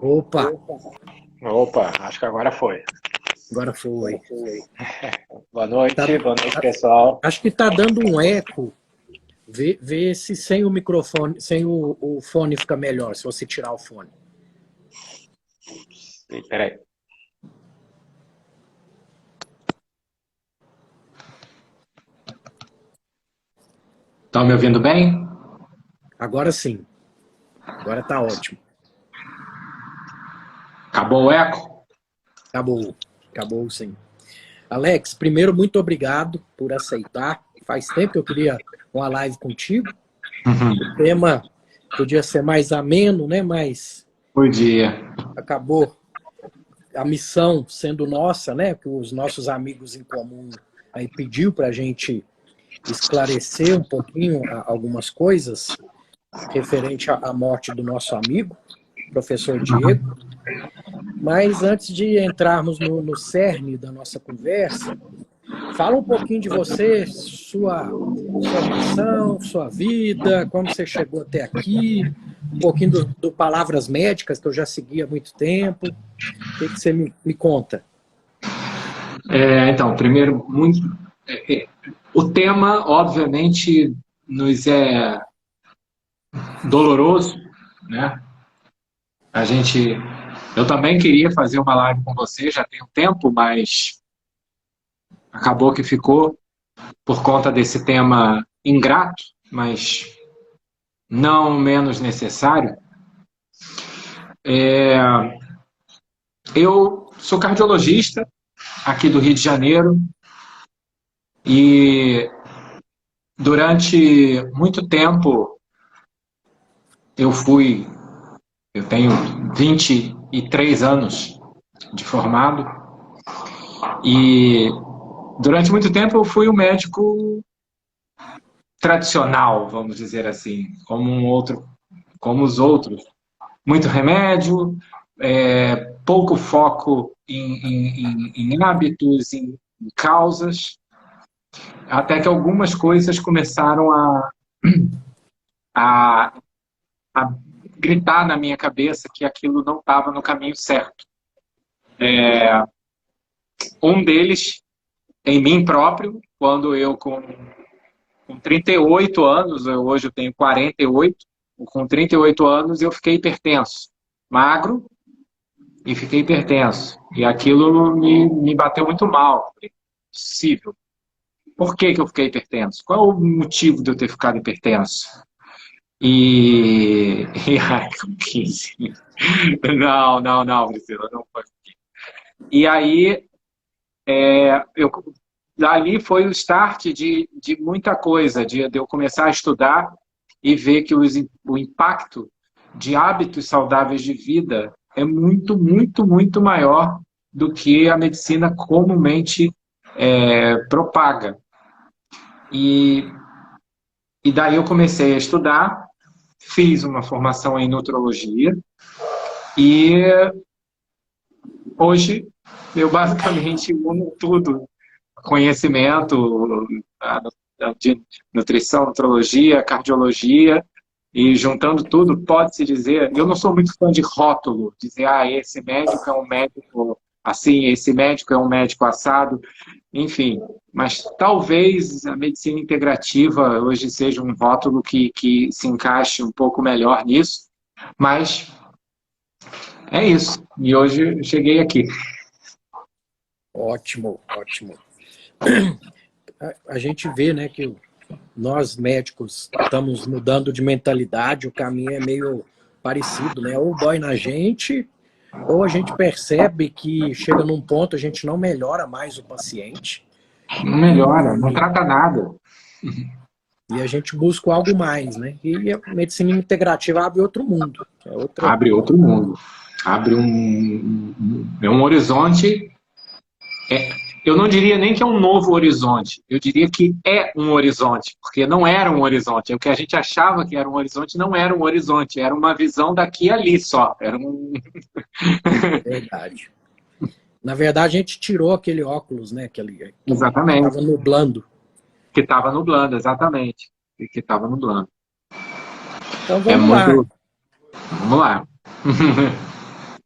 Opa, Opa, acho que agora foi. agora foi. Tá- Boa noite, pessoal. acho que tá dando um eco. Vê se sem o microfone, sem o fone fica melhor, se você tirar o fone. Peraí. Estão me ouvindo bem? Agora sim, agora tá ótimo. Acabou o eco? Acabou sim. Alex, primeiro, muito obrigado por aceitar. Faz tempo que eu queria uma live contigo. O tema podia ser mais ameno, né? Mas Bom dia. acabou a missão sendo nossa, né? Que os nossos amigos em comum aí pediu para a gente esclarecer um pouquinho algumas coisas referente à morte do nosso amigo, professor Diego. Mas antes de entrarmos no cerne da nossa conversa, fala um pouquinho de você, sua formação, sua vida, como você chegou até aqui, um pouquinho do Palavras Médicas, que eu já segui há muito tempo. O que você me conta? Então, primeiro, o tema, obviamente, nos é doloroso, né? Eu também queria fazer uma live com você, já tem um tempo, mas acabou que ficou por conta desse tema ingrato, mas não menos necessário. Eu sou cardiologista aqui do Rio de Janeiro e durante muito tempo eu tenho 23 anos de formado e durante muito tempo eu fui um médico tradicional, vamos dizer assim, como os outros. Muito remédio, pouco foco em hábitos, em causas, até que algumas coisas começaram a, a gritar na minha cabeça que aquilo não estava no caminho certo. Um deles em mim próprio, quando eu com 38 anos, hoje eu tenho 48, com 38 anos eu fiquei hipertenso, magro, e fiquei hipertenso. E aquilo me bateu muito mal. Possível. Por que eu fiquei hipertenso? Qual o motivo de eu ter ficado hipertenso? Ai, com 15. Não, Priscila, não foi. E aí, dali foi o start de muita coisa, de eu começar a estudar e ver que o impacto de hábitos saudáveis de vida é muito, muito, muito maior do que a medicina comumente propaga. E daí eu comecei a estudar, fiz uma formação em nutrologia e hoje eu basicamente uno tudo, conhecimento de nutrição, nutrologia, cardiologia, e juntando tudo, pode-se dizer, eu não sou muito fã de rótulo, dizer, esse médico é um médico assim, esse médico é um médico assado, enfim, mas talvez a medicina integrativa hoje seja um rótulo que se encaixe um pouco melhor nisso, mas é isso, e hoje eu cheguei aqui. Ótimo, ótimo. A gente vê, né, que nós médicos estamos mudando de mentalidade, o caminho é meio parecido, né? Ou dói na gente, ou a gente percebe que chega num ponto a gente não melhora mais o paciente. Não melhora, não trata nada. E a gente busca algo mais, né? E a medicina integrativa abre outro mundo. Abre outro mundo. Abre um horizonte. Eu não diria nem que é um novo horizonte. Eu diria que é um horizonte, porque não era um horizonte. O que a gente achava que era um horizonte não era um horizonte. Era uma visão daqui e ali só. Era um... Verdade. Na verdade, a gente tirou aquele óculos, né? Exatamente. Que estava nublando. Que estava nublando, exatamente. Que estava nublando. Então vamos lá. Vamos lá.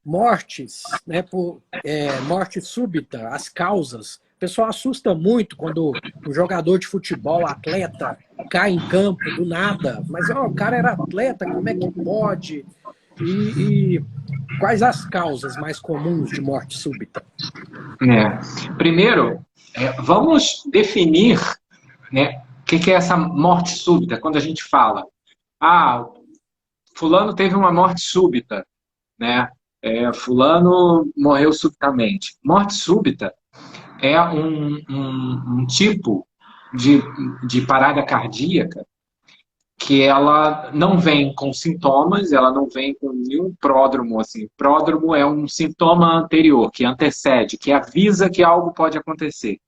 mortes, né, por morte súbita, as causas. O pessoal assusta muito quando o jogador de futebol, atleta, cai em campo do nada. Mas o cara era atleta, como é que pode? E quais as causas mais comuns de morte súbita? Primeiro, vamos definir, né, o que é essa morte súbita. Quando a gente fala, fulano teve uma morte súbita, né? Fulano morreu subitamente. Morte súbita é um tipo de parada cardíaca que ela não vem com sintomas, ela não vem com nenhum pródromo. Assim. Pródromo é um sintoma anterior, que antecede, que avisa que algo pode acontecer.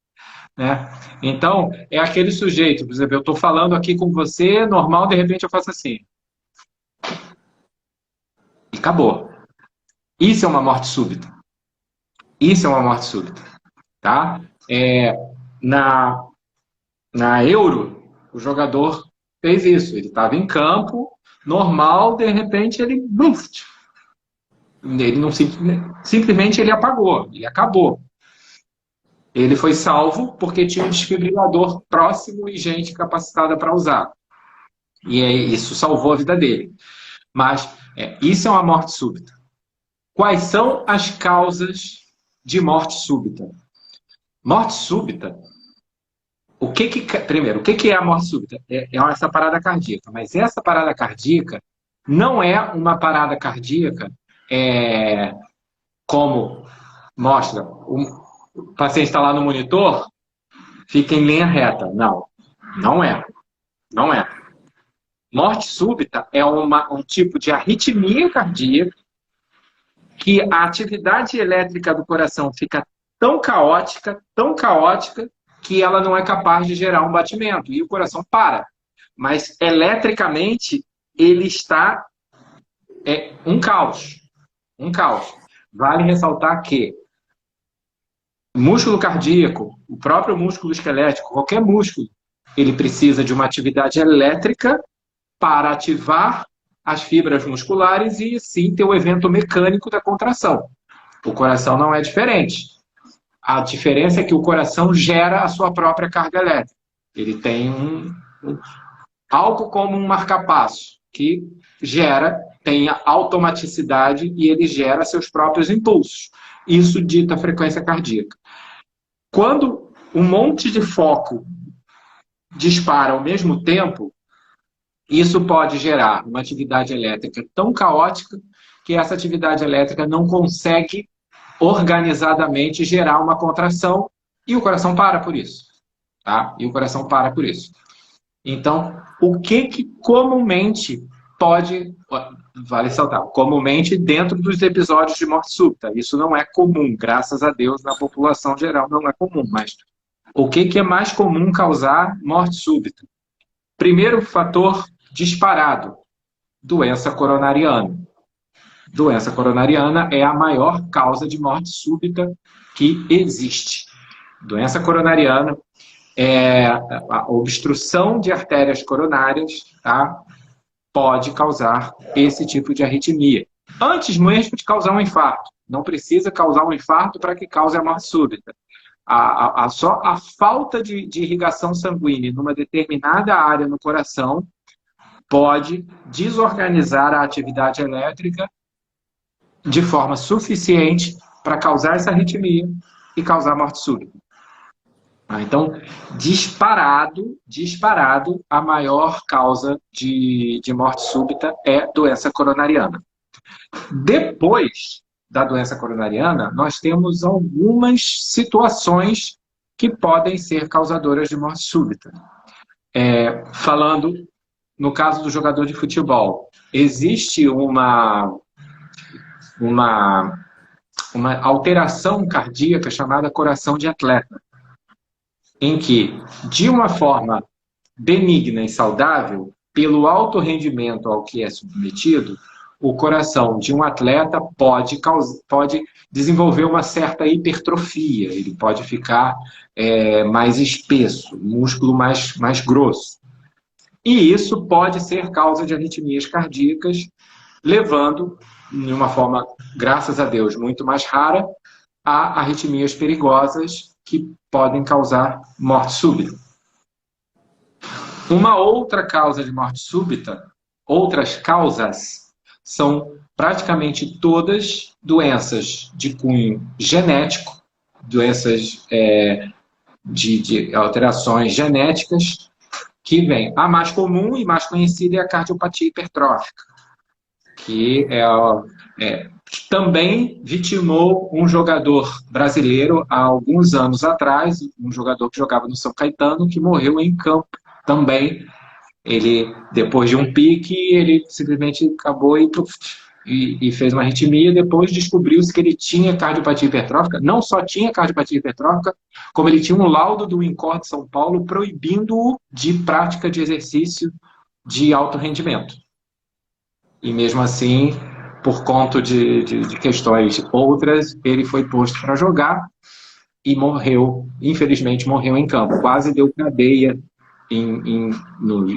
Né? Então, é aquele sujeito, por exemplo, eu estou falando aqui com você, normal, de repente eu faço assim. E acabou. Isso é uma morte súbita. Isso é uma morte súbita. Tá? Na Euro, o jogador fez isso. Ele estava em campo, normal, de repente ele não simplesmente ele apagou, ele acabou. Ele foi salvo porque tinha um desfibrilador próximo e gente capacitada para usar. E isso salvou a vida dele. Mas isso é uma morte súbita. Quais são as causas de morte súbita? Morte súbita. Primeiro, o que é a morte súbita? É essa parada cardíaca. Mas essa parada cardíaca não é uma parada cardíaca como mostra. O paciente está lá no monitor, fica em linha reta. Não, não é. Não é. Morte súbita é um tipo de arritmia cardíaca que a atividade elétrica do coração fica tão caótica, que ela não é capaz de gerar um batimento. E o coração para. Mas, eletricamente, ele está um caos. Um caos. Vale ressaltar que músculo cardíaco, o próprio músculo esquelético, qualquer músculo, ele precisa de uma atividade elétrica para ativar as fibras musculares e, sim, ter o evento mecânico da contração. O coração não é diferente. A diferença é que o coração gera a sua própria carga elétrica. Ele tem algo como um marca-passo, que tem a automaticidade e ele gera seus próprios impulsos. Isso dita a frequência cardíaca. Quando um monte de foco dispara ao mesmo tempo, isso pode gerar uma atividade elétrica tão caótica que essa atividade elétrica não consegue organizadamente gerar uma contração e o coração para por isso. Tá? E o coração para por isso. Então, o que comumente pode... Vale saltar. Comumente dentro dos episódios de morte súbita. Isso não é comum. Graças a Deus, na população geral não é comum. Mas o que é mais comum causar morte súbita? Primeiro fator disparado. Doença coronariana. Doença coronariana é a maior causa de morte súbita que existe. Doença coronariana é a obstrução de artérias coronárias, tá? Pode causar esse tipo de arritmia. Antes mesmo de causar um infarto. Não precisa causar um infarto para que cause a morte súbita. Só a falta de irrigação sanguínea numa determinada área no coração pode desorganizar a atividade elétrica de forma suficiente para causar essa arritmia e causar morte súbita. Então, disparado, a maior causa de morte súbita é doença coronariana. Depois da doença coronariana, nós temos algumas situações que podem ser causadoras de morte súbita. Falando no caso do jogador de futebol, existe uma alteração cardíaca chamada coração de atleta, em que, de uma forma benigna e saudável, pelo alto rendimento ao que é submetido, o coração de um atleta pode desenvolver uma certa hipertrofia, ele pode ficar mais espesso, músculo mais grosso. E isso pode ser causa de arritmias cardíacas, levando, de uma forma graças a Deus, muito mais rara, há arritmias perigosas que podem causar morte súbita. Uma outra causa de morte súbita, outras causas, são praticamente todas doenças de cunho genético, doenças de alterações genéticas, que vem. A mais comum e mais conhecida é a cardiopatia hipertrófica, que também vitimou um jogador brasileiro há alguns anos atrás, um jogador que jogava no São Caetano, que morreu em campo também. Ele, depois de um pique, ele simplesmente acabou e fez uma arritmia. Depois descobriu-se que ele tinha cardiopatia hipertrófica. Não só tinha cardiopatia hipertrófica, como ele tinha um laudo do INCOR de São Paulo proibindo-o de prática de exercício de alto rendimento. E mesmo assim, por conta de questões outras, ele foi posto para jogar e morreu, infelizmente morreu em campo. Quase deu cadeia em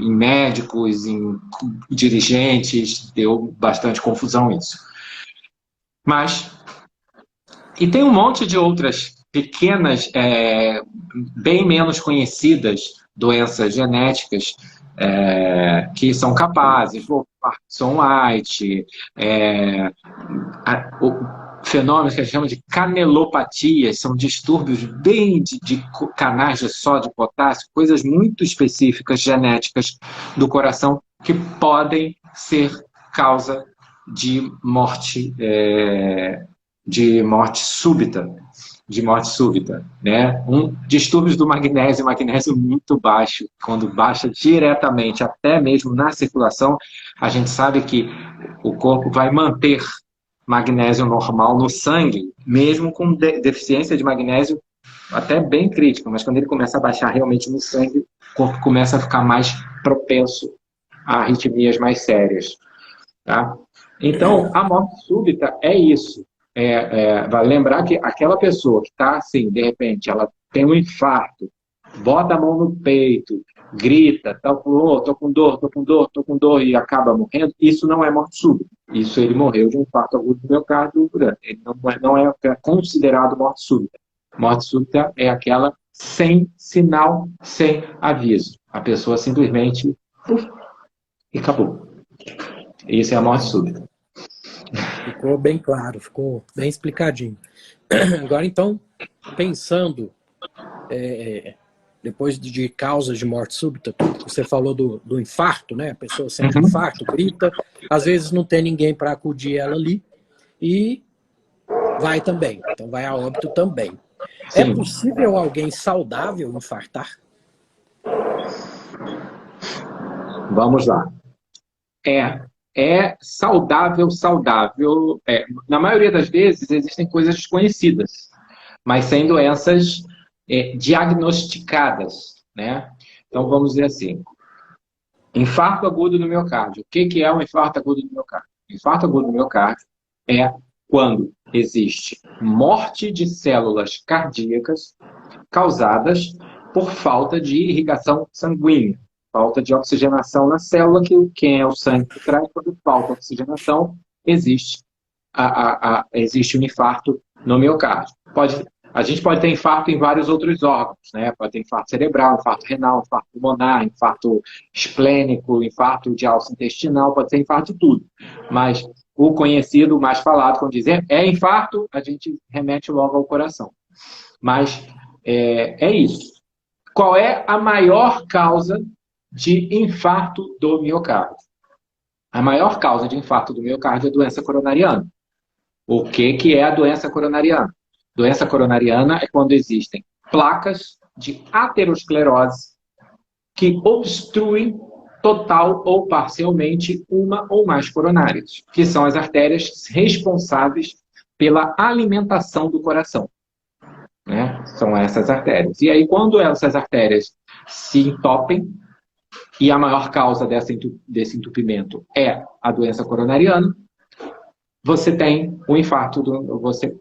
médicos, em dirigentes, deu bastante confusão isso. E tem um monte de outras pequenas, bem menos conhecidas doenças genéticas que são capazes, Parkinson-White, fenômenos que a gente chama de canelopatias, são distúrbios bem de canais de sódio e potássio, coisas muito específicas, genéticas do coração, que podem ser causa de morte súbita. Né? Distúrbios do magnésio muito baixo, quando baixa diretamente, até mesmo na circulação, a gente sabe que o corpo vai manter magnésio normal no sangue, mesmo com deficiência de magnésio até bem crítica, mas quando ele começa a baixar realmente no sangue, o corpo começa a ficar mais propenso a arritmias mais sérias. Tá? Então, a morte súbita é isso. Vale lembrar que aquela pessoa que está assim, de repente, ela tem um infarto, bota a mão no peito, grita, tô com dor, e acaba morrendo, isso não é morte súbita. Isso ele morreu de um infarto agudo do miocárdio. Ele não é considerado morte súbita. Morte súbita é aquela sem sinal, sem aviso. A pessoa simplesmente e acabou. Isso é a morte súbita. Ficou bem claro, ficou bem explicadinho. Agora, então, pensando, depois de causas de morte súbita, você falou do infarto, né? A pessoa sente um infarto, grita, às vezes não tem ninguém para acudir ela ali e vai também. Então vai a óbito também. Sim. É possível alguém saudável infartar? Vamos lá. É saudável. Na maioria das vezes existem coisas desconhecidas, mas sem doenças diagnosticadas, né? Então vamos dizer assim, infarto agudo do miocárdio. O que é um infarto agudo do miocárdio? Infarto agudo do miocárdio é quando existe morte de células cardíacas causadas por falta de irrigação sanguínea, falta de oxigenação na célula, que quem é o sangue que traz, quando falta oxigenação, existe um infarto no miocárdio. A gente pode ter infarto em vários outros órgãos, né? Pode ter infarto cerebral, infarto renal, infarto pulmonar, infarto esplênico, infarto de alça intestinal, pode ser infarto de tudo. Mas o conhecido, o mais falado, quando dizem infarto, a gente remete logo ao coração. Mas é isso. Qual é a maior causa de infarto do miocárdio? A maior causa de infarto do miocárdio é a doença coronariana. O que é a doença coronariana? Doença coronariana é quando existem placas de aterosclerose que obstruem total ou parcialmente uma ou mais coronárias, que são as artérias responsáveis pela alimentação do coração. Né? São essas artérias. E aí, quando essas artérias se entopem, e a maior causa desse entupimento é a doença coronariana, você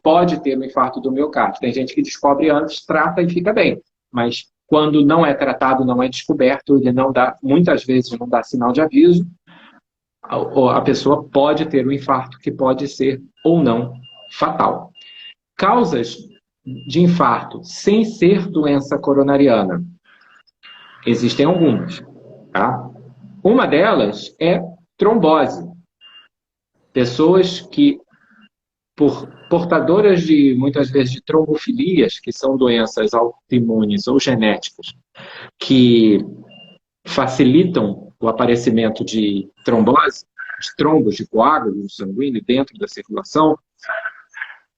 pode ter um infarto do miocárdio. Tem gente que descobre antes, trata e fica bem. Mas quando não é tratado, não é descoberto, ele não dá, muitas vezes não dá sinal de aviso, a pessoa pode ter um infarto que pode ser ou não fatal. Causas de infarto sem ser doença coronariana. Existem algumas, tá? Uma delas é trombose. Pessoas que, portadoras de, muitas vezes, de trombofilias, que são doenças autoimunes ou genéticas, que facilitam o aparecimento de trombose, de trombos, de coágulos sanguíneos dentro da circulação,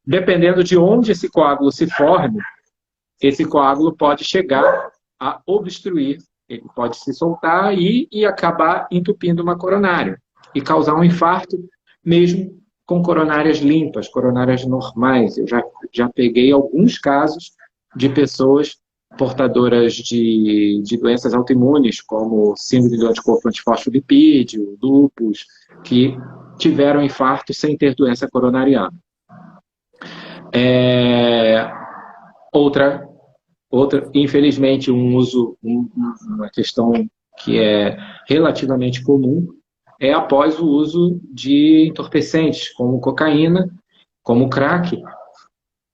dependendo de onde esse coágulo se forme, esse coágulo pode chegar a obstruir, ele pode se soltar e acabar entupindo uma coronária e causar um infarto, mesmo com coronárias limpas, coronárias normais. Eu já peguei alguns casos de pessoas portadoras de doenças autoimunes, como síndrome do anticorpo antifosfolipídio, lúpus, que tiveram infarto sem ter doença coronariana. Outra, infelizmente, uma questão que é relativamente comum é após o uso de entorpecentes, como cocaína, como crack,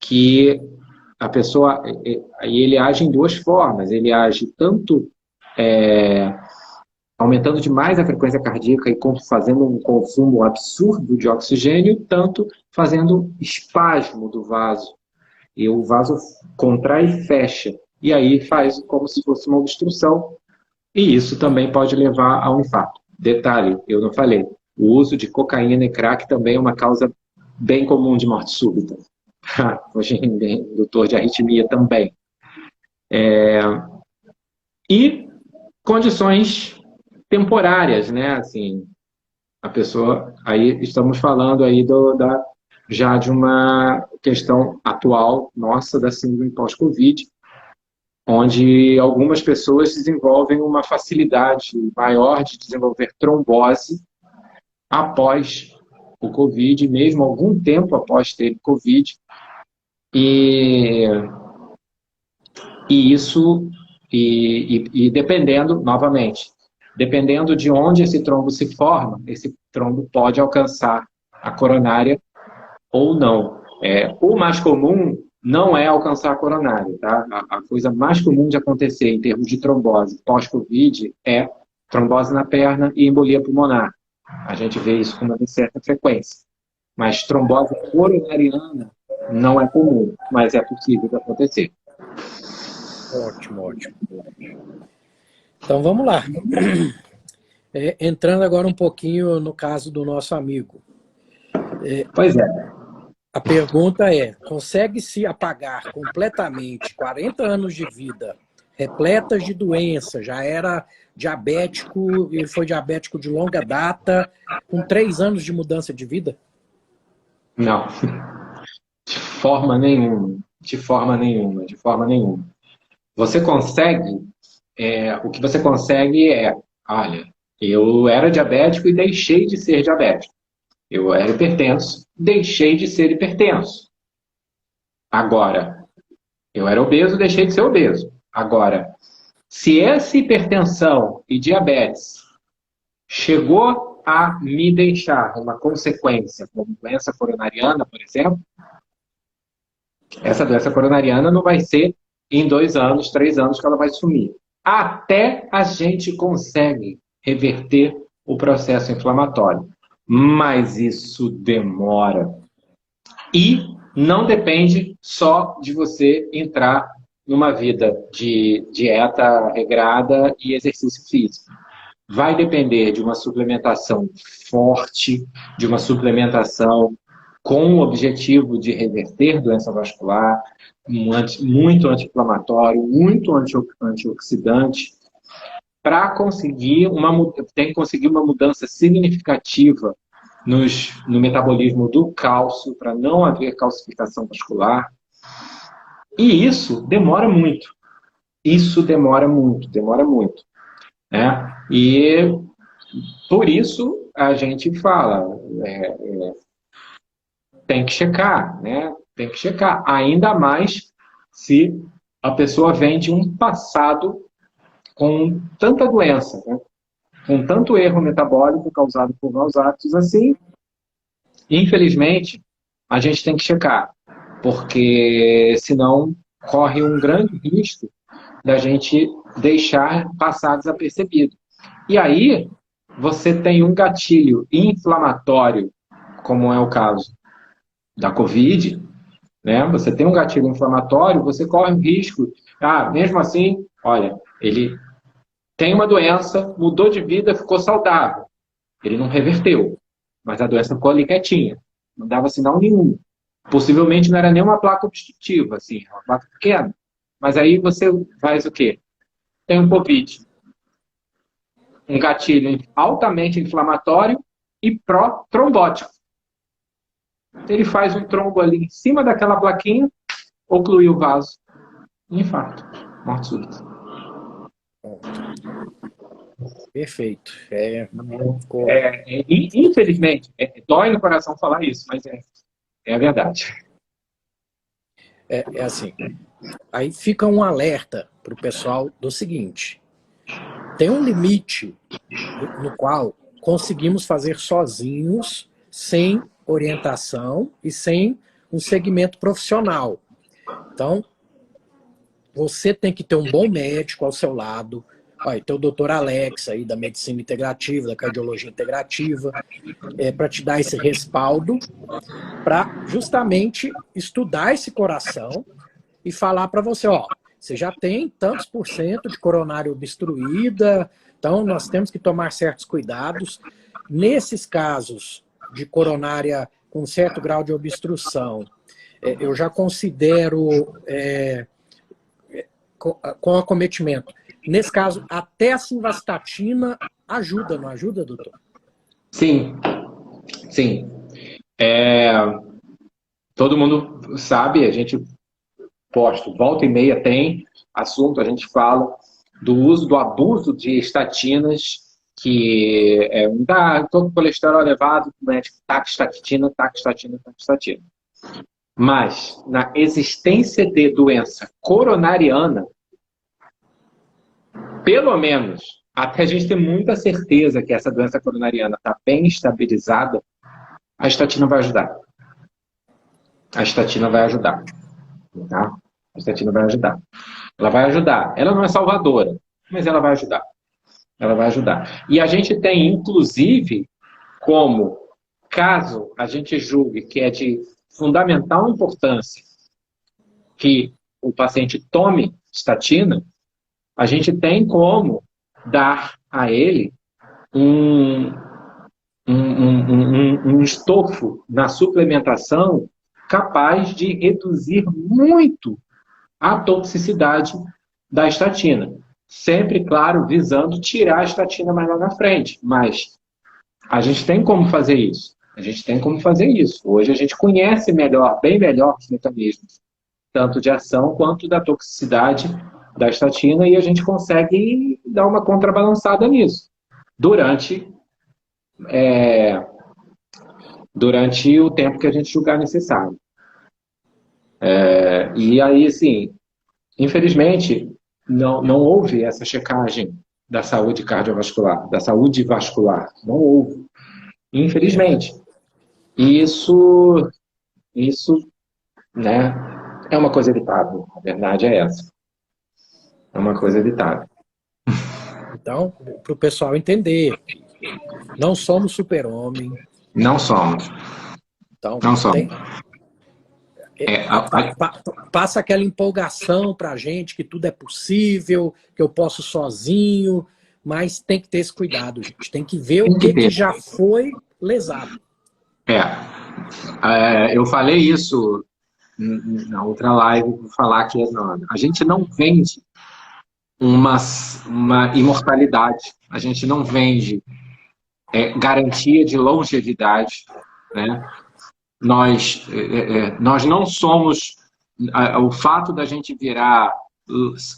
que a pessoa, ele age em duas formas. Ele age tanto aumentando demais a frequência cardíaca e fazendo um consumo absurdo de oxigênio, tanto fazendo espasmo do vaso. E o vaso contrai e fecha. E aí faz como se fosse uma obstrução. E isso também pode levar a um infarto. Detalhe, eu não falei. O uso de cocaína e crack também é uma causa bem comum de morte súbita. Hoje em doutor de arritmia também. E condições temporárias, né? Assim, a pessoa... Aí estamos falando aí já de uma questão atual nossa da síndrome pós-Covid, onde algumas pessoas desenvolvem uma facilidade maior de desenvolver trombose após o Covid, mesmo algum tempo após ter Covid. E isso, dependendo, novamente, dependendo de onde esse trombo se forma, esse trombo pode alcançar a coronária ou não. O mais comum não é alcançar a coronária, tá? A coisa mais comum de acontecer em termos de trombose pós-Covid é trombose na perna e embolia pulmonar. A gente vê isso com uma certa frequência. Mas trombose coronariana não é comum, mas é possível de acontecer. Ótimo, ótimo. Então vamos lá. Entrando agora um pouquinho no caso do nosso amigo. Pois é. A pergunta é, consegue-se apagar completamente 40 anos de vida, repletas de doença, já era diabético, ele foi diabético de longa data, com 3 anos de mudança de vida? Não. De forma nenhuma. De forma nenhuma. De forma nenhuma. Você consegue... o que você consegue olha, eu era diabético e deixei de ser diabético. Eu era hipertenso, deixei de ser hipertenso. Agora, eu era obeso, deixei de ser obeso. Agora, se essa hipertensão e diabetes chegou a me deixar uma consequência, como doença coronariana, por exemplo, essa doença coronariana não vai ser em 2 anos, 3 anos que ela vai sumir. Até a gente consegue reverter o processo inflamatório. Mas isso demora. E não depende só de você entrar numa vida de dieta regrada e exercício físico. Vai depender de uma suplementação forte, de uma suplementação com o objetivo de reverter doença vascular, muito anti-inflamatório, muito antioxidante, para conseguir tem que conseguir uma mudança significativa no metabolismo do cálcio, para não haver calcificação vascular. E isso demora muito. Isso demora muito. Né? E por isso a gente fala, tem que checar, né? Tem que checar. Ainda mais se a pessoa vem de um passado com tanta doença, né? com tanto erro metabólico causado por maus hábitos assim, infelizmente, a gente tem que checar, porque senão corre um grande risco da gente deixar passar desapercebido. E aí, você tem um gatilho inflamatório, como é o caso da Covid, né? Você tem um gatilho inflamatório, você corre o risco. Mesmo assim, olha, ele tem uma doença, mudou de vida, ficou saudável. Ele não reverteu, mas a doença ficou ali quietinha, não dava sinal nenhum. Possivelmente não era nem uma placa obstrutiva, assim, uma placa pequena. Mas aí você faz o quê? Tem um Covid, um gatilho altamente inflamatório e pró-trombótico. Ele faz um trombo ali em cima daquela plaquinha, oclui o vaso, infarto, morte súbita. Perfeito. Infelizmente, dói no coração falar isso, mas é a verdade. É assim, aí fica um alerta para o pessoal do seguinte: tem um limite no qual conseguimos fazer sozinhos, sem orientação e sem um segmento profissional. Então, você tem que ter um bom médico ao seu lado. Olha, tem o doutor Alex aí da medicina integrativa, da cardiologia integrativa, para te dar esse respaldo, para justamente estudar esse coração e falar para você, você já tem tantos por cento de coronária obstruída, então nós temos que tomar certos cuidados. Nesses casos de coronária com certo grau de obstrução, eu já considero com acometimento. Nesse caso, até a simvastatina ajuda, não ajuda, doutor? Sim, sim. Todo mundo sabe, a gente posta, volta e meia tem assunto, a gente fala do uso, do abuso de estatinas, que todo colesterol elevado, médico, taxestatina. Mas, na existência de doença coronariana, pelo menos, até a gente ter muita certeza que essa doença coronariana está bem estabilizada, a estatina vai ajudar. A estatina vai ajudar. Tá? A estatina vai ajudar. Ela vai ajudar. Ela não é salvadora, mas ela vai ajudar. Ela vai ajudar. E a gente tem, inclusive, como, caso a gente julgue que é de fundamental importância que o paciente tome estatina, a gente tem como dar a ele um estofo na suplementação capaz de reduzir muito a toxicidade da estatina. Sempre, claro, visando tirar a estatina mais lá na frente. Mas a gente tem como fazer isso. Hoje a gente conhece melhor, bem melhor os mecanismos, tanto de ação quanto da toxicidade da estatina, e a gente consegue dar uma contrabalançada nisso durante o tempo que a gente julgar necessário. E aí, assim, infelizmente, não houve essa checagem da saúde cardiovascular, da saúde vascular. Não houve. Infelizmente. E isso, né, é uma coisa evitável. A verdade é essa. É uma coisa evitável. Então, para o pessoal entender, não somos super-homem. Não somos. Então, Não somos. Passa aquela empolgação para a gente que tudo é possível, que eu posso sozinho, mas tem que ter esse cuidado, gente. Tem que ver o que já foi lesado. Eu falei isso na outra live, vou falar que a gente não vende uma imortalidade, a gente não vende garantia de longevidade, né? Nós não somos... O fato da gente virar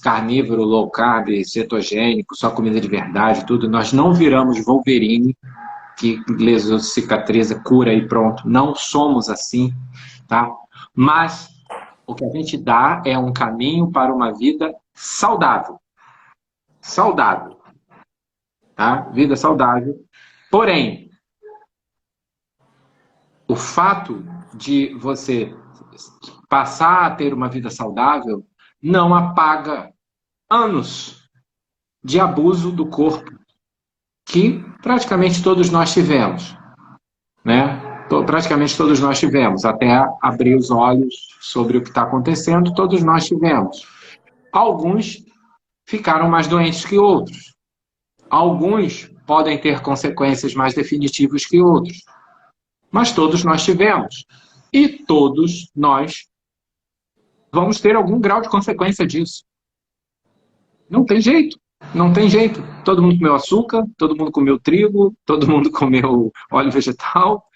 carnívoro, low carb, cetogênico, só comida de verdade, tudo, nós não viramos Wolverine, que lesão cicatriza, cura e pronto. Não somos assim, tá? Mas o que a gente dá é um caminho para uma vida saudável. Saudável. tá? Vida saudável. Porém, o fato de você passar a ter uma vida saudável não apaga anos de abuso do corpo que praticamente todos nós tivemos, né? Praticamente todos nós tivemos, até abrir os olhos sobre o que está acontecendo, todos nós tivemos. Alguns ficaram mais doentes que outros. Alguns podem ter consequências mais definitivas que outros. Mas todos nós tivemos. E todos nós vamos ter algum grau de consequência disso. Não tem jeito. Não tem jeito. Todo mundo comeu açúcar, todo mundo comeu trigo, todo mundo comeu óleo vegetal,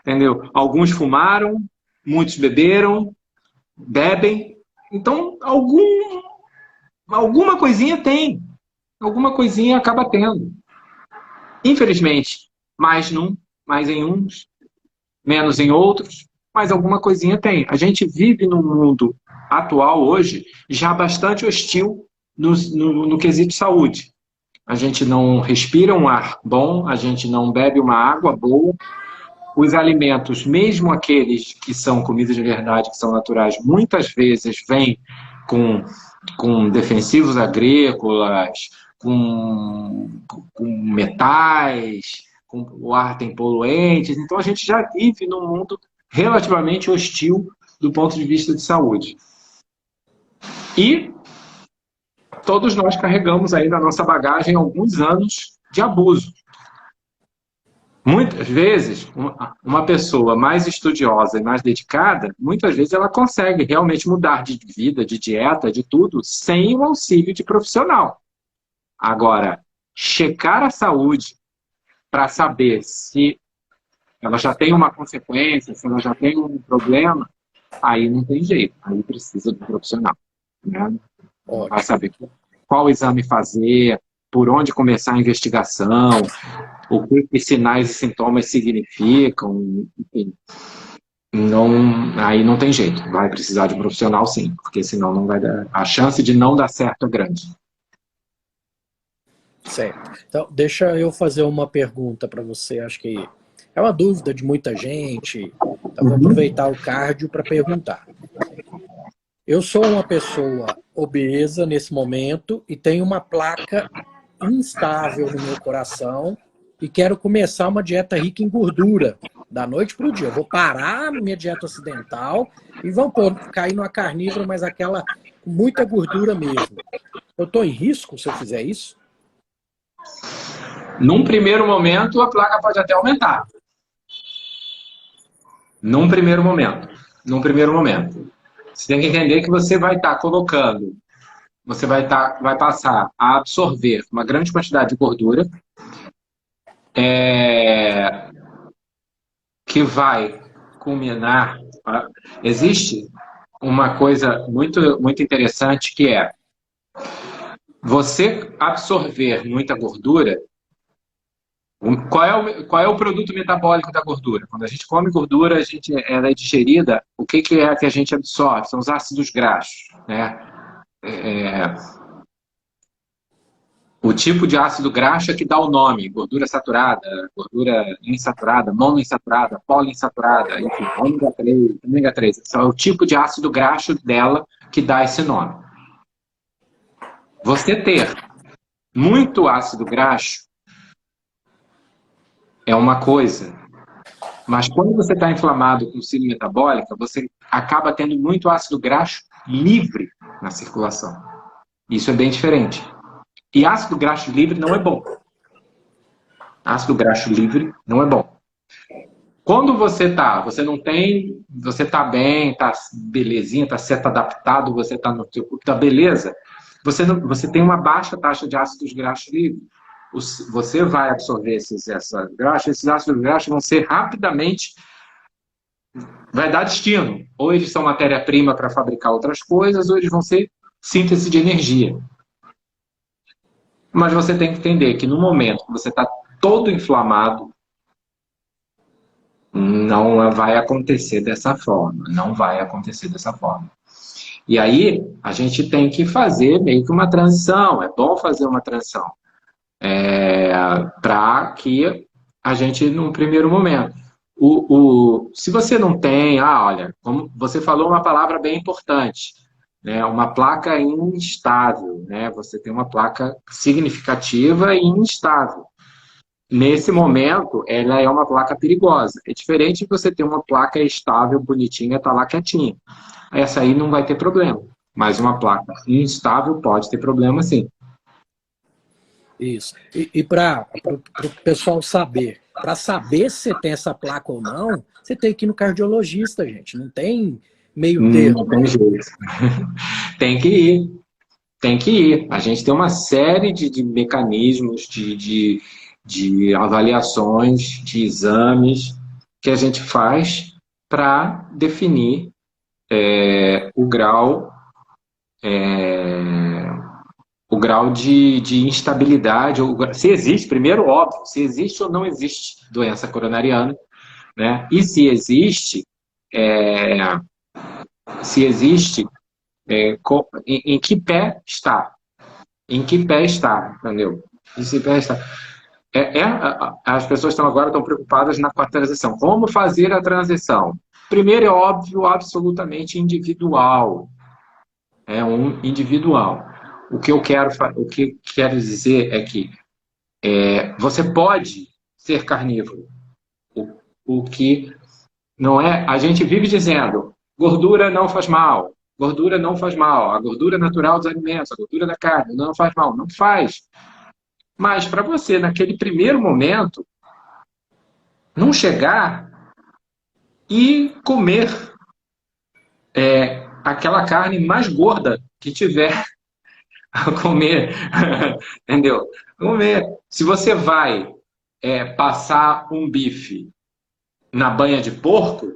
entendeu? Alguns fumaram, muitos beberam, bebem. Então, alguma coisinha tem. Alguma coisinha acaba tendo. Infelizmente, mais em uns, menos em outros, mas alguma coisinha tem. A gente vive num mundo atual hoje já bastante hostil no quesito saúde. A gente não respira um ar bom, a gente não bebe uma água boa. Os alimentos, mesmo aqueles que são comidas de verdade, que são naturais, muitas vezes vêm com defensivos agrícolas, com metais, o ar tem poluentes. Então a gente já vive num mundo relativamente hostil do ponto de vista de saúde. E todos nós carregamos aí na nossa bagagem alguns anos de abuso. Muitas vezes, uma pessoa mais estudiosa e mais dedicada, muitas vezes ela consegue realmente mudar de vida, de dieta, de tudo, sem o auxílio de profissional. Agora, checar a saúde para saber se ela já tem uma consequência, se ela já tem um problema, aí não tem jeito, aí precisa do profissional, né? Vai saber qual exame fazer, por onde começar a investigação, o que sinais e sintomas significam, enfim. Aí não tem jeito, vai precisar de um profissional sim, porque senão não vai dar, a chance de não dar certo é grande. Certo. Então, deixa eu fazer uma pergunta para você, acho que é uma dúvida de muita gente, então vou aproveitar o cardio para perguntar. Eu sou uma pessoa obesa nesse momento e tenho uma placa instável no meu coração e quero começar uma dieta rica em gordura, da noite para o dia. Eu vou parar na minha dieta ocidental e vou cair numa carnívora, mas aquela com muita gordura mesmo. Eu estou em risco se eu fizer isso? Num primeiro momento, a placa pode até aumentar. Num primeiro momento. Você tem que entender que você vai estar colocando, você vai passar a absorver uma grande quantidade de gordura, que vai culminar. Existe uma coisa muito, muito interessante que é você absorver muita gordura. Qual é o produto metabólico da gordura? Quando a gente come gordura, ela é digerida, o que é que a gente absorve? São os ácidos graxos, né? O tipo de ácido graxo é que dá o nome: gordura saturada, gordura insaturada, monoinsaturada, poliinsaturada, enfim, ômega 3. É o tipo de ácido graxo dela que dá esse nome. Você ter muito ácido graxo é uma coisa, mas quando você está inflamado com síndrome metabólica, você acaba tendo muito ácido graxo livre na circulação. Isso é bem diferente. E ácido graxo livre não é bom. Ácido graxo livre não é bom. Quando você tá bem, tá belezinha, você tá adaptado, você tá no seu corpo, tá beleza, você tem uma baixa taxa de ácidos graxos livres. Você vai absorver esses ácidos graxos vão ser rapidamente, vai dar destino. Ou eles são matéria-prima para fabricar outras coisas, ou eles vão ser síntese de energia. Mas você tem que entender que no momento que você está todo inflamado, não vai acontecer dessa forma. Não vai acontecer dessa forma. E aí, a gente tem que fazer meio que uma transição. É bom fazer uma transição. para que a gente, num primeiro momento, se você não tem, olha, como você falou uma palavra bem importante, né, uma placa instável, né, você tem uma placa significativa e instável. Nesse momento, ela é uma placa perigosa. É diferente de você ter uma placa estável, bonitinha, tá lá quietinha. Essa aí não vai ter problema. Mas uma placa instável pode ter problema, sim. Isso. E para o pessoal saber, para saber se você tem essa placa ou não, você tem que ir no cardiologista, gente. Não tem meio termo. Não tem jeito. Tem que ir. Tem que ir. A gente tem uma série de mecanismos, de avaliações, de exames que a gente faz para definir o grau de instabilidade, se existe, primeiro, óbvio, se existe ou não existe doença coronariana, né? E se existe, em que pé está? Em que pé está, entendeu? Em que pé está? As pessoas agora estão preocupadas com a transição. Como fazer a transição? Primeiro, é óbvio, absolutamente individual. É um individual. O que eu quero dizer é que você pode ser carnívoro. O que não é... A gente vive dizendo, gordura não faz mal, gordura não faz mal, a gordura natural dos alimentos, a gordura da carne não faz mal. Não faz. Mas para você, naquele primeiro momento, não chegar e comer aquela carne mais gorda que tiver a comer, entendeu? Comer. Se você vai passar um bife na banha de porco,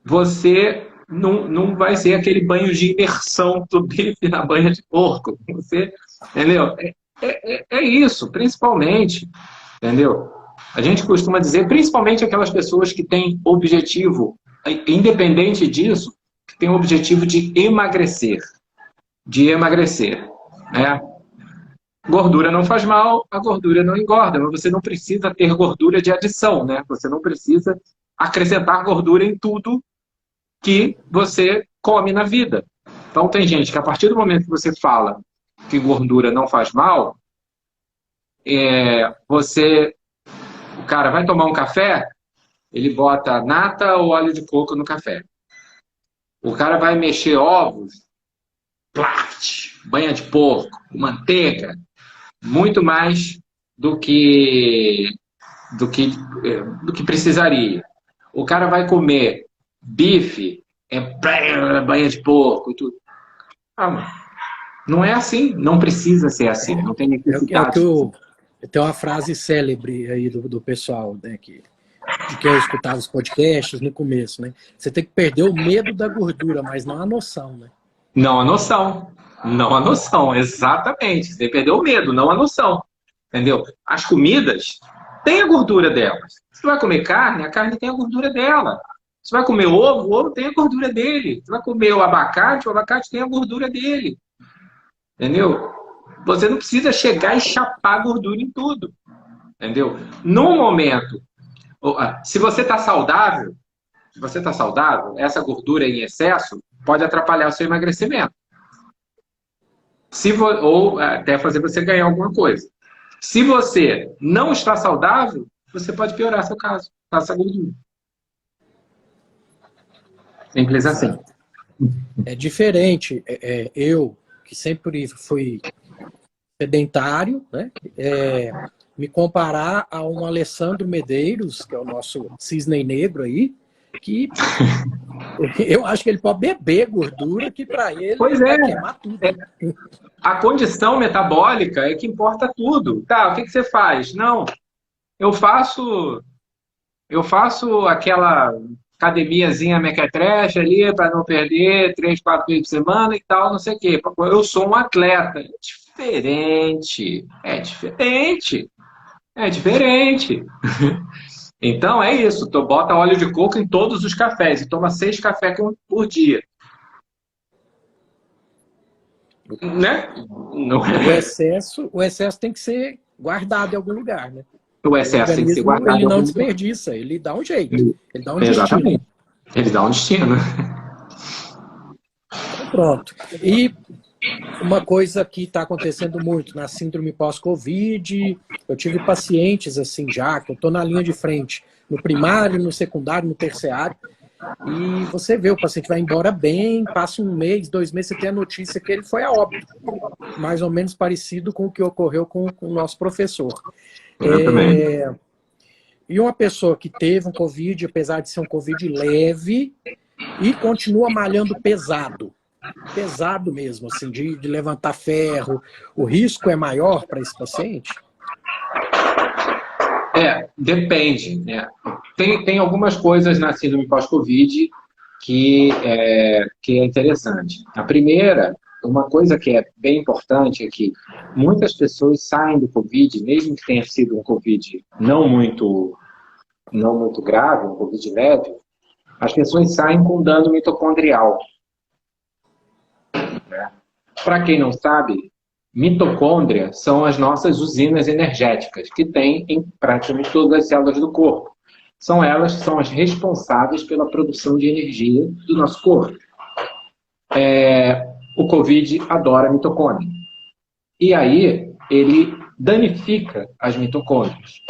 você não vai ser aquele banho de imersão do bife na banha de porco. Você, entendeu? É isso, principalmente, entendeu? A gente costuma dizer, principalmente aquelas pessoas que têm objetivo, independente disso, que têm o objetivo de emagrecer. Né? Gordura não faz mal, a gordura não engorda, mas você não precisa ter gordura de adição, né? Você não precisa acrescentar gordura em tudo que você come na vida. Então tem gente que a partir do momento que você fala que gordura não faz mal, o cara vai tomar um café, ele bota nata ou óleo de coco no café. O cara vai mexer ovos, plaft, banha de porco, manteiga, muito mais do que precisaria. O cara vai comer bife, banha de porco e tudo. Não é assim, não precisa ser assim, não tem necessidade. Tem uma frase célebre aí do pessoal, né, de quem eu escutava os podcasts no começo, né? Você tem que perder o medo da gordura, mas não a noção, né? Não a noção. Não a noção, exatamente. Você perdeu o medo, não a noção. Entendeu? As comidas têm a gordura delas. Você vai comer carne, a carne tem a gordura dela. Você vai comer ovo, o ovo tem a gordura dele. Você vai comer o abacate tem a gordura dele. Entendeu? Você não precisa chegar e chapar gordura em tudo. Entendeu? No momento, se você está saudável, essa gordura em excesso pode atrapalhar o seu emagrecimento. Ou até fazer você ganhar alguma coisa. Se você não está saudável, você pode piorar seu caso, essa gordura. Simples assim. É diferente. Eu, que sempre fui sedentário, né? Me comparar a um Alessandro Medeiros, que é o nosso cisne negro aí, que eu acho que ele pode beber gordura, que para ele vai queimar tudo. A condição metabólica é que importa tudo. Tá, o que você faz? Não, eu faço aquela academiazinha mequetrefe ali para não perder 3, 4 vezes por semana e tal, não sei o quê. Eu sou um atleta. É diferente. Então é isso. Tu bota óleo de coco em todos os cafés e toma 6 cafés por dia. Né? Não O excesso tem que ser guardado em algum lugar, né? O O excesso tem que ser organismo, guardado ele em não algum lugar. desperdiça, ele dá um jeito, ele dá um destino. Exatamente. Ele dá um destino. Então, pronto. E uma coisa que está acontecendo muito na síndrome pós-Covid, eu tive pacientes assim já, que eu estou na linha de frente, no primário, no secundário, no terciário, e você vê, o paciente vai embora bem, passa um mês, 2 meses, você tem a notícia que ele foi a óbito. Mais ou menos parecido com o que ocorreu com o nosso professor. Exatamente. E uma pessoa que teve um Covid, apesar de ser um Covid leve, e continua malhando pesado. Pesado mesmo, assim, de levantar ferro. O risco é maior para esse paciente? Depende, né? Tem algumas coisas na síndrome pós-Covid que é interessante. A primeira, uma coisa que é bem importante é que muitas pessoas saem do Covid, mesmo que tenha sido um Covid não muito grave, um Covid leve, as pessoas saem com dano mitocondrial. Né? Para quem não sabe, mitocôndria são as nossas usinas energéticas, que tem em praticamente todas as células do corpo. São elas que são as responsáveis pela produção de energia do nosso corpo. O Covid adora mitocôndria. E aí, ele danifica as mitocôndrias.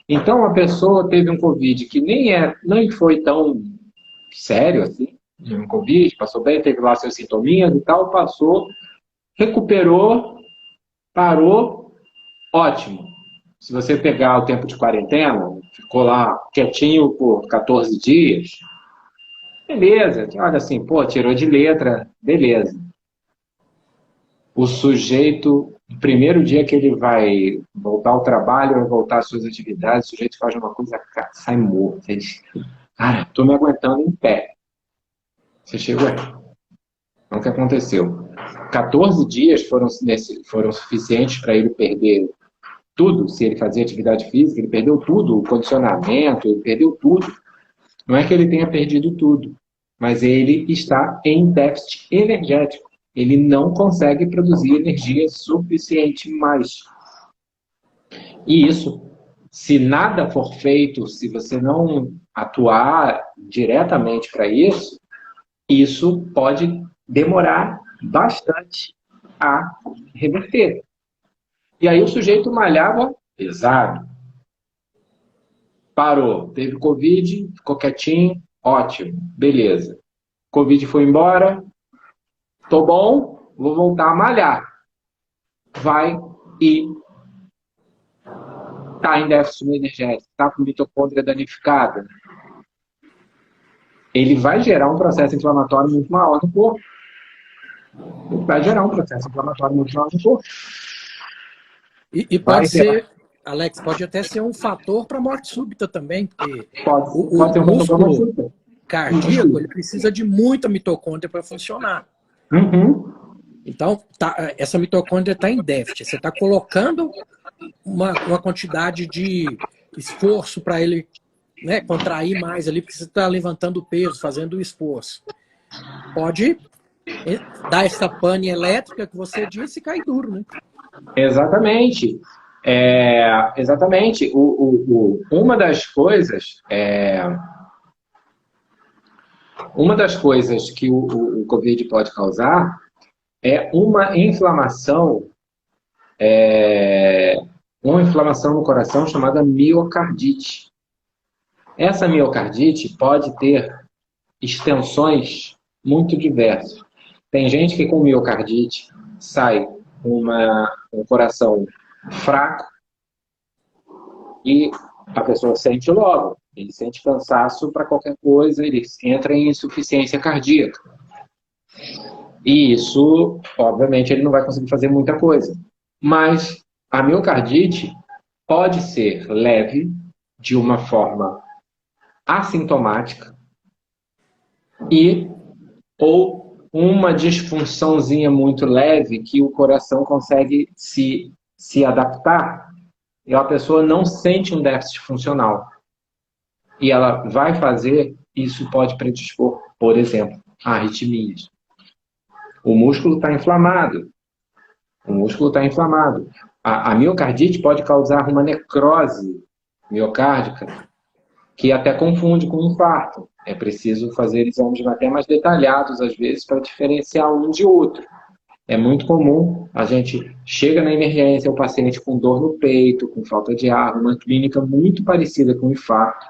Então, a pessoa teve um Covid que nem foi tão sério assim, um Covid, passou bem, teve lá seus sintominhas e tal, passou, recuperou, parou, ótimo. Se você pegar o tempo de quarentena, ficou lá quietinho por 14 dias, beleza. Olha assim, pô, tirou de letra, beleza. O sujeito, no primeiro dia que ele vai voltar ao trabalho, vai voltar às suas atividades, o sujeito faz uma coisa, sai morto. Ele diz, cara, tô me aguentando em pé. Você chegou aí. Então, o que aconteceu? 14 dias foram suficientes para ele perder tudo. Se ele fazia atividade física, ele perdeu tudo, o condicionamento, ele perdeu tudo. Não é que ele tenha perdido tudo, mas ele está em déficit energético. Ele não consegue produzir energia suficiente mais. E isso, se nada for feito, se você não atuar diretamente para isso, isso pode demorar bastante a reverter. E aí o sujeito malhava pesado. Parou, teve Covid, ficou quietinho, ótimo, beleza. Covid foi embora, tô bom, vou voltar a malhar. Vai e tá em déficit energético, tá com mitocôndria danificada. Ele vai gerar um processo inflamatório muito maior no corpo. Ele vai gerar um processo inflamatório muito maior no corpo. E pode ser, Alex, pode até ser um fator para morte súbita também, porque pode ser um músculo cardíaco ele precisa de muita mitocôndria para funcionar. Uhum. Então, essa mitocôndria está em déficit. Você está colocando uma quantidade de esforço para ele, né, contrair mais ali, porque você está levantando peso, fazendo o esforço. Pode dar essa pane elétrica que você disse e cair duro, né? Exatamente. Exatamente. Uma das coisas que o Covid pode causar é uma inflamação no coração chamada miocardite. Essa miocardite pode ter extensões muito diversas. Tem gente que com miocardite sai um coração fraco e a pessoa sente logo. Ele sente cansaço para qualquer coisa, ele entra em insuficiência cardíaca. E isso, obviamente, ele não vai conseguir fazer muita coisa. Mas a miocardite pode ser leve, de uma forma assintomática, ou uma disfunçãozinha muito leve que o coração consegue se adaptar e a pessoa não sente um déficit funcional. E ela vai fazer, isso pode predispor, por exemplo, a arritmias. O músculo está inflamado, O músculo está inflamado. A miocardite pode causar uma necrose miocárdica, que até confunde com infarto. É preciso fazer exames até mais detalhados, às vezes, para diferenciar um de outro. É muito comum, a gente chega na emergência, o paciente com dor no peito, com falta de ar, uma clínica muito parecida com infarto.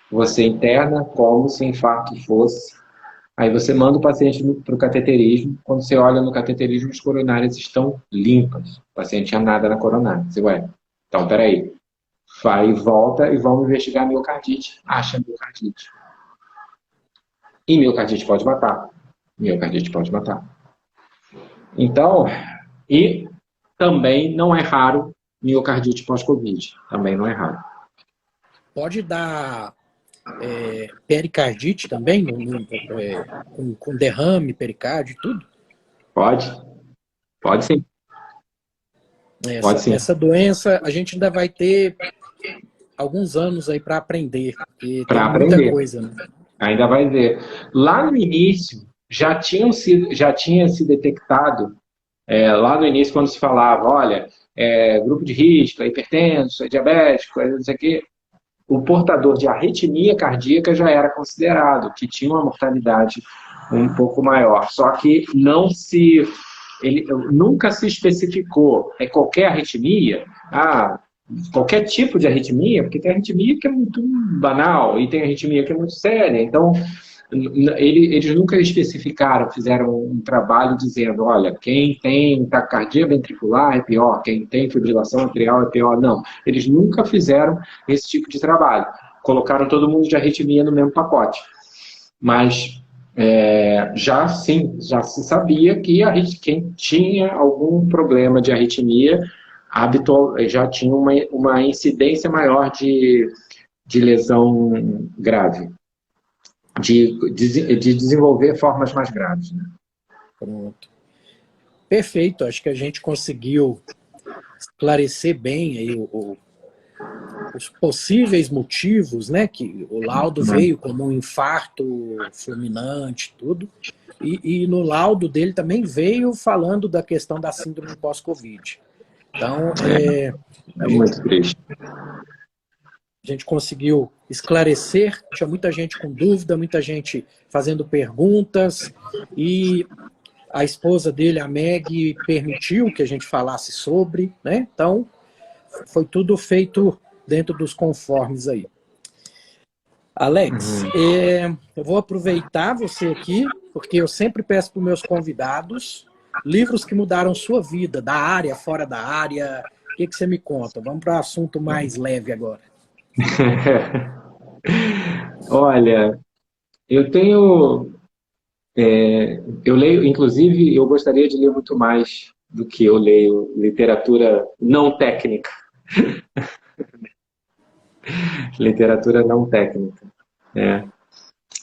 Você interna como se infarto fosse. Aí você manda o paciente para o cateterismo. Quando você olha no cateterismo, as coronárias estão limpas. O paciente tinha nada na coronária. Você vai, então, peraí. Vai e volta e vamos investigar a miocardite. Acha miocardite. E miocardite pode matar. Miocardite pode matar. Então, e também não é raro miocardite pós-Covid. Também não é raro. Pode dar pericardite também, com derrame, pericárdio, tudo? Pode? Pode sim. Pode sim. Essa doença a gente ainda vai ter alguns anos aí para aprender, porque tem muita coisa, né? Ainda vai ver. Lá no início, já tinha se detectado, lá no início, quando se falava, olha, grupo de risco, é hipertenso, é diabético, não sei o quê, o portador de arritmia cardíaca já era considerado, que tinha uma mortalidade um pouco maior. Só que ele nunca se especificou. É qualquer arritmia? Qualquer tipo de arritmia, porque tem arritmia que é muito banal e tem arritmia que é muito séria. Então, eles nunca especificaram, fizeram um trabalho dizendo, olha, quem tem taquicardia ventricular é pior, quem tem fibrilação atrial é pior. Não, eles nunca fizeram esse tipo de trabalho. Colocaram todo mundo de arritmia no mesmo pacote. Mas já se sabia que quem tinha algum problema de arritmia já tinha uma incidência maior de lesão grave, de desenvolver formas mais graves. Né? Pronto. Perfeito, acho que a gente conseguiu esclarecer bem aí os possíveis motivos, né? Que o laudo veio como um infarto fulminante, tudo. E no laudo dele também veio falando da questão da síndrome pós-Covid. Então, muito triste. A gente conseguiu esclarecer, tinha muita gente com dúvida, muita gente fazendo perguntas, e a esposa dele, a Meg, permitiu que a gente falasse sobre, né? Então, foi tudo feito dentro dos conformes aí. Alex, eu vou aproveitar você aqui, porque eu sempre peço para os meus convidados livros que mudaram sua vida, da área, fora da área. O que você me conta? Vamos para um assunto mais leve agora. Olha, eu tenho... eu leio, inclusive, eu gostaria de ler muito mais do que eu leio literatura não técnica. Literatura não técnica.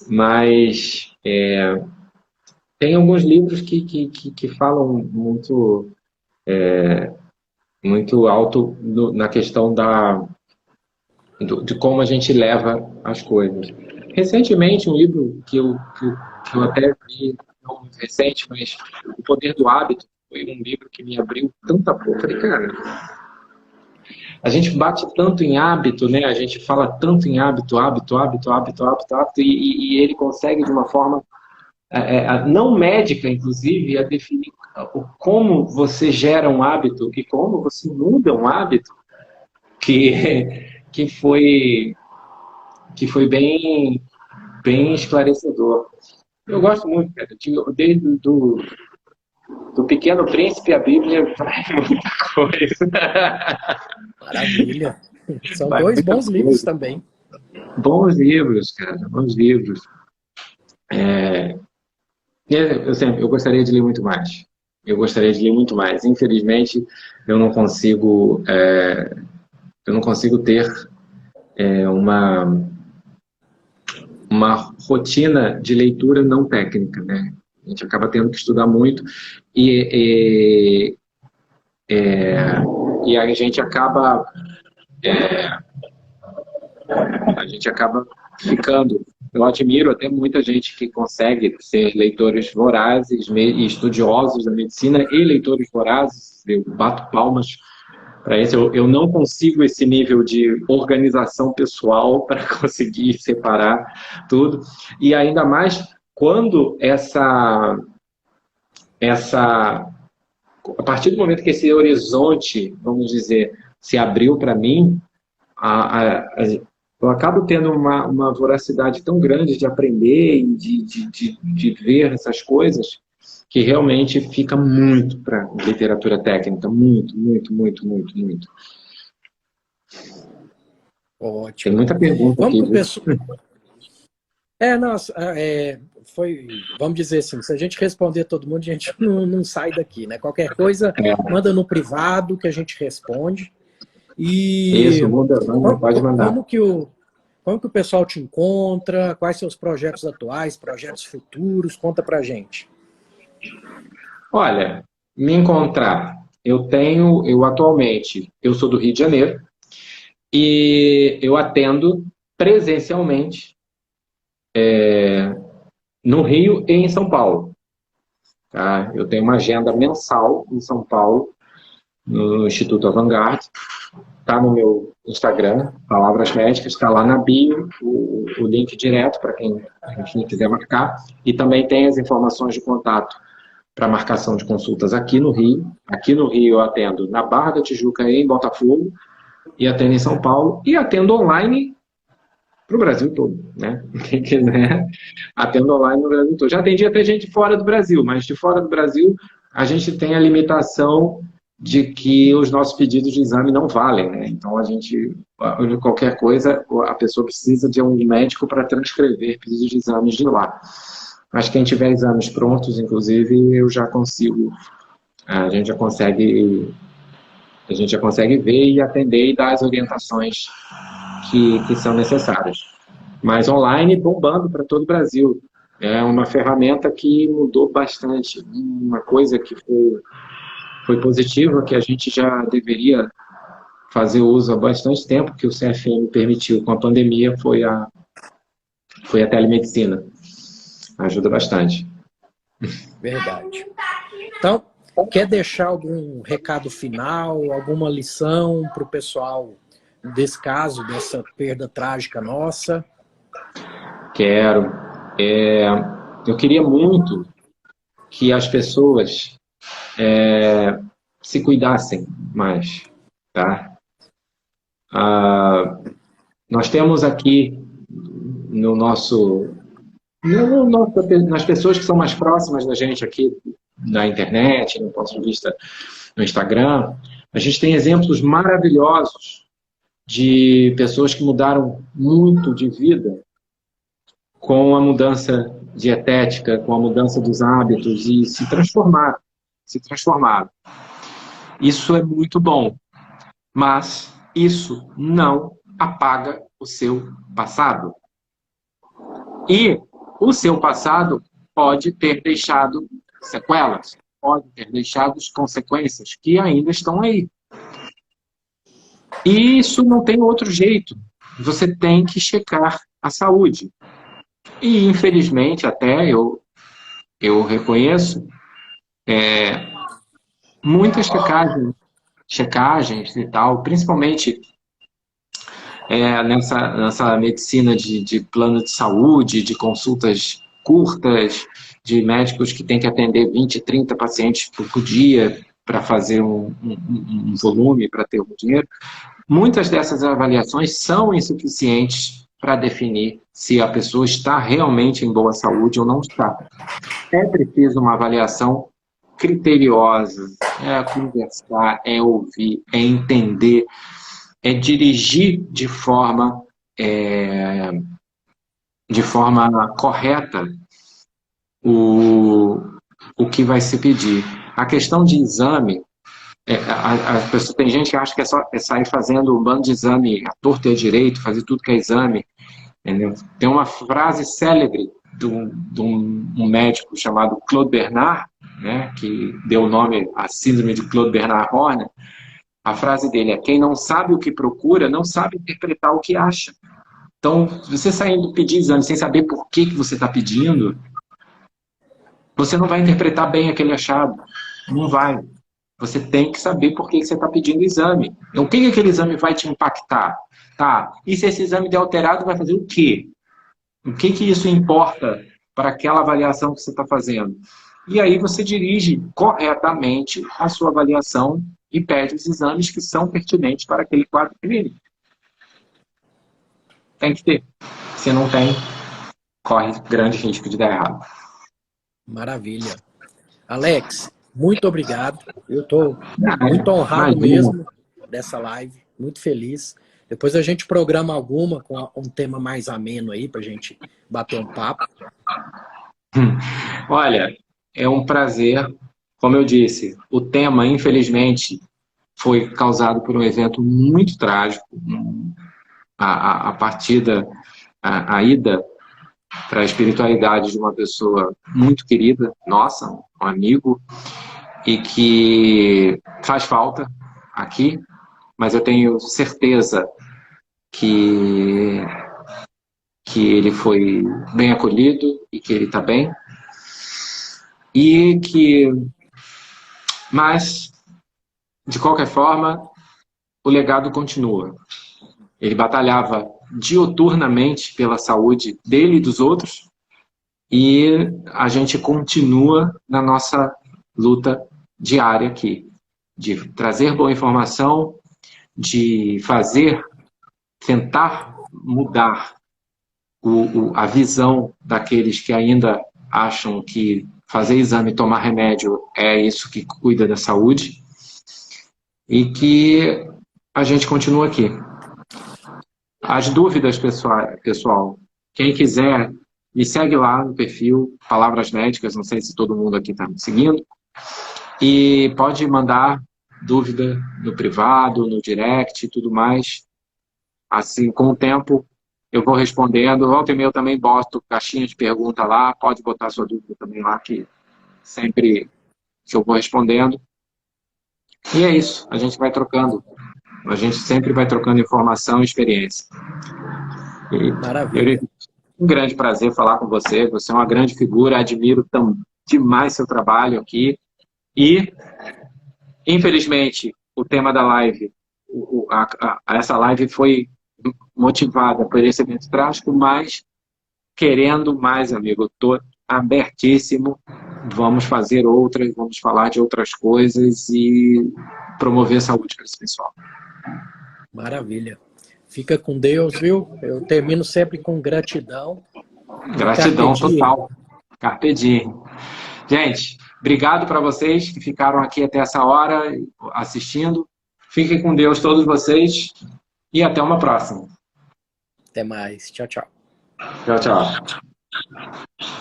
Mas tem alguns livros que falam muito, muito alto na questão de como a gente leva as coisas. Recentemente, um livro que eu até li, não muito recente, mas O Poder do Hábito, foi um livro que me abriu tanta porta. Falei, cara, a gente bate tanto em hábito, né? A gente fala tanto em hábito, e ele consegue de uma forma não médica, inclusive, a definir como você gera um hábito e como você muda um hábito que foi bem esclarecedor. Eu gosto muito, cara, desde do Pequeno Príncipe à Bíblia, vai muita coisa. Maravilha. São dois bons livros também. Bons livros, cara, bons livros. Eu gostaria de ler muito mais. Eu gostaria de ler muito mais. Infelizmente, eu não consigo ter uma rotina de leitura não técnica, né? A gente acaba tendo que estudar muito e a gente acaba ficando Eu admiro até muita gente que consegue ser leitores vorazes e estudiosos da medicina e leitores vorazes. Eu bato palmas para isso. Eu não consigo esse nível de organização pessoal para conseguir separar tudo. E ainda mais quando a partir do momento que esse horizonte, vamos dizer, se abriu para mim, eu acabo tendo uma voracidade tão grande de aprender e de ver essas coisas que realmente fica muito para literatura técnica. Muito, muito, muito, muito, muito. Ótimo. Tem muita pergunta Vamos aqui. com o pessoal. Vamos dizer assim, se a gente responder todo mundo, a gente não sai daqui, né? Qualquer coisa, manda no privado que a gente responde. E isso, pode mandar. Como que o pessoal te encontra? Quais seus projetos atuais, projetos futuros? Conta pra gente. Olha, me encontrar. Eu atualmente, eu sou do Rio de Janeiro e eu atendo presencialmente no Rio e em São Paulo. Tá? Eu tenho uma agenda mensal em São Paulo, no Instituto Avantgarde. Está no meu Instagram, Palavras Médicas, está lá na bio, o link direto para quem quiser marcar. E também tem as informações de contato para marcação de consultas aqui no Rio. Aqui no Rio eu atendo na Barra da Tijuca e em Botafogo, e atendo em São Paulo, e atendo online para o Brasil todo, né? Quem quiser, atendo online no Brasil todo. Já atendi até gente fora do Brasil, mas de fora do Brasil a gente tem a limitação de que os nossos pedidos de exame não valem, né? Então qualquer coisa, a pessoa precisa de um médico para transcrever pedidos de exames de lá. Mas quem tiver exames prontos, inclusive, eu já consigo, a gente já consegue ver e atender e dar as orientações que são necessárias. Mas online, bombando para todo o Brasil. É uma ferramenta que mudou bastante. Uma coisa que foi positiva, que a gente já deveria fazer uso há bastante tempo, que o CFM permitiu com a pandemia, foi a telemedicina. Ajuda bastante. Verdade. Então, quer deixar algum recado final, alguma lição para o pessoal desse caso, dessa perda trágica nossa? Quero. Eu queria muito que as pessoas se cuidassem mais, tá? Nós temos aqui nas pessoas que são mais próximas da gente aqui na internet, no ponto de vista no Instagram, a gente tem exemplos maravilhosos de pessoas que mudaram muito de vida com a mudança dietética, com a mudança dos hábitos e se transformaram. Isso é muito bom, mas isso não apaga o seu passado. E o seu passado pode ter deixado sequelas, pode ter deixado consequências que ainda estão aí. E isso não tem outro jeito. Você tem que checar a saúde. E, infelizmente, até eu reconheço, muitas checagens e tal, principalmente nessa medicina de plano de saúde, de consultas curtas, de médicos que têm que atender 20, 30 pacientes por dia para fazer um volume, para ter o dinheiro. Muitas dessas avaliações são insuficientes para definir se a pessoa está realmente em boa saúde ou não está. É preciso uma avaliação criteriosa, conversar, ouvir, entender, dirigir de forma correta o que vai se pedir. A questão de exame, tem gente que acha que é sair fazendo um bando de exame à torta e à direito, fazer tudo que é exame. Entendeu? Tem uma frase célebre de um médico chamado Claude Bernard, né, que deu o nome à síndrome de Claude Bernard-Horner. A frase dele é: quem não sabe o que procura, não sabe interpretar o que acha. Então, você saindo pedir exame sem saber por que você está pedindo, você não vai interpretar bem aquele achado. Não vai. Você tem que saber por que você está pedindo o exame. Então, o que que aquele exame vai te impactar? Tá? E se esse exame der alterado, vai fazer o quê? O que que isso importa para aquela avaliação que você está fazendo? E aí você dirige corretamente a sua avaliação e pede os exames que são pertinentes para aquele quadro clínico. Tem que ter. Se não tem, corre grande risco de dar errado. Maravilha. Alex, muito obrigado. Eu estou muito honrado Imagina. mesmo dessa live, muito feliz. Depois a gente programa alguma com um tema mais ameno aí para a gente bater um papo. Olha, é um prazer. Como eu disse, o tema, infelizmente, foi causado por um evento muito trágico. A partida, a ida para a espiritualidade de uma pessoa muito querida, nossa, um amigo, e que faz falta aqui, mas eu tenho certeza que, que ele foi bem acolhido e que ele está bem. E que, mas, de qualquer forma, o legado continua. Ele batalhava diuturnamente pela saúde dele e dos outros, e a gente continua na nossa luta diária aqui, de trazer boa informação, de fazer, tentar mudar a visão daqueles que ainda acham que fazer exame e tomar remédio é isso que cuida da saúde, e que a gente continua aqui. As dúvidas, pessoal, quem quiser, me segue lá no perfil Palavras Médicas, não sei se todo mundo aqui está me seguindo, e pode mandar dúvida no privado, no direct e tudo mais. Assim, com o tempo, eu vou respondendo. Volta e meia eu também boto caixinha de pergunta lá, pode botar sua dúvida também lá, que sempre que eu vou respondendo. E é isso, a gente vai trocando. A gente sempre vai trocando informação e experiência. Maravilha. Um grande prazer falar com você. Você é uma grande figura, admiro demais seu trabalho aqui. E, infelizmente, o tema da live, essa live foi motivada por esse evento trágico, mas querendo mais, amigo. Eu estou abertíssimo. Vamos fazer outras, vamos falar de outras coisas e promover saúde para esse pessoal. Maravilha. Fica com Deus, viu? Eu termino sempre com gratidão. Gratidão Carpe diem. total. Carpe diem. Gente, obrigado para vocês que ficaram aqui até essa hora assistindo. Fiquem com Deus todos vocês e até uma próxima. Até mais. Tchau, tchau. Tchau, tchau.